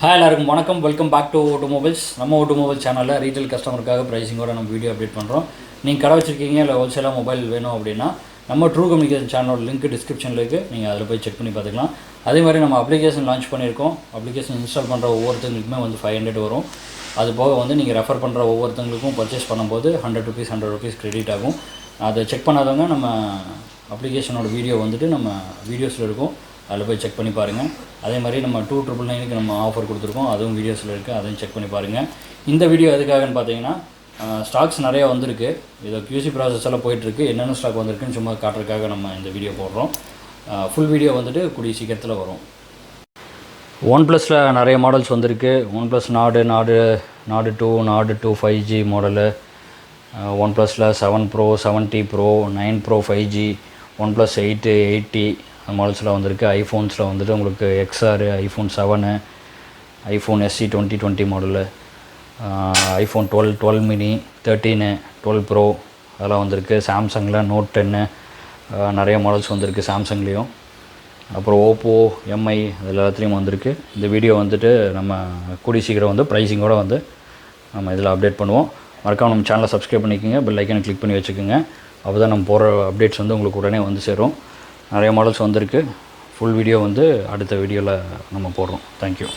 Hi எல்லாருக்கும் வணக்கம். Welcome back to automobiles. நம்ம ஆட்டோமொபைல் சேனலில் ரீட்டைல் கஸ்டமருக்காக ப்ரைஸிங்கோட நம்ம வீடியோ அப்டேட் பண்ணுறோம். நீங்கள் கடை வச்சுருக்கீங்க இல்லை ஹோல்சேலாக மொபைல் வேணும் அப்படின்னா நம்ம ட்ரூ கம்யூனிகேஷன் சேனலோட லிங்க் டிஸ்கிரிப்ஷனில் இருக்குது. நீங்கள் அதில் போய் செக் பண்ணி பார்த்துக்கலாம். அதே மாதிரி நம்ம அப்ளிகேஷன் லான்ச் பண்ணியிருக்கோம். அப்ளிகேஷன் இன்ஸ்டால் பண்ணுற ஒவ்வொருத்தங்களுக்குமே வந்து 500 வரும். அது போக வந்து நீங்கள் ரெஃபர் பண்ணுற ஒவ்வொருத்தங்களுக்கும் பர்ச்சேஸ் பண்ணும்போது ₹100 கிரெடிட் ஆகும். அதை செக் பண்ணாதவங்க நம்ம அப்ளிகேஷனோட வீடியோ வந்துட்டு நம்ம வீடியோஸில் இருக்கும், அதில் போய் செக் பண்ணி பாருங்கள். அதே மாதிரி நம்ம 299க்கு நம்ம ஆஃபர் கொடுத்துருக்கோம், அதுவும் வீடியோஸில் இருக்குது, அதையும் செக் பண்ணி பாருங்கள். இந்த வீடியோ எதுக்காகன்னு பார்த்தீங்கன்னா ஸ்டாக்ஸ் நிறையா வந்திருக்கு. இதை QC ப்ராசஸ் எல்லாம் போயிட்டுருக்கு. என்னென்ன ஸ்டாக் வந்திருக்குன்னு சும்மா காட்டுறதுக்காக நம்ம இந்த வீடியோ போடுறோம். ஃபுல் வீடியோ வந்துட்டு கூடிய சீக்கிரத்தில் வரும். OnePlusல நிறைய மாடல்ஸ் வந்திருக்கு. OnePlus நாடு 2, நாடு 2 5G model, OnePlusல 7 Pro, 7T Pro, 9 Pro 5G, OnePlus 8, 8T மாடல்ஸில் வந்திருக்கு. ஐஃபோன்ஸில் வந்துட்டு உங்களுக்கு XR, iPhone 7, iPhone SE 2020 model, iPhone 12 mini, 13, 12 Pro அதெல்லாம் வந்திருக்கு. சாம்சங்கில் Note 10 நிறைய மாடல்ஸ் வந்திருக்கு சாம்சங்லேயும். அப்புறம் ஓப்போ, MI அதில் எல்லாத்துலேயும் வந்திருக்கு. இந்த வீடியோ வந்துட்டு நம்ம கூடி சீக்கிரம் வந்து ப்ரைஸிங்கோடு வந்து நம்ம இதில் அப்டேட் பண்ணுவோம். மறக்காம நம்ம சேனலை சப்ஸ்கிரைப் பண்ணிக்கோங்க, பெல் ஐக்கனை கிளிக் பண்ணி வச்சுக்கோங்க. அப்போ தான் நம்ம போகிற அப்டேட்ஸ் வந்து உங்களுக்கு உடனே வந்து சேரும். நிறைய மாடல்ஸ் வந்திருக்கு. ஃபுல் வீடியோ வந்து அடுத்த வீடியோவில் நம்ம போடுறோம். தேங்க்யூ.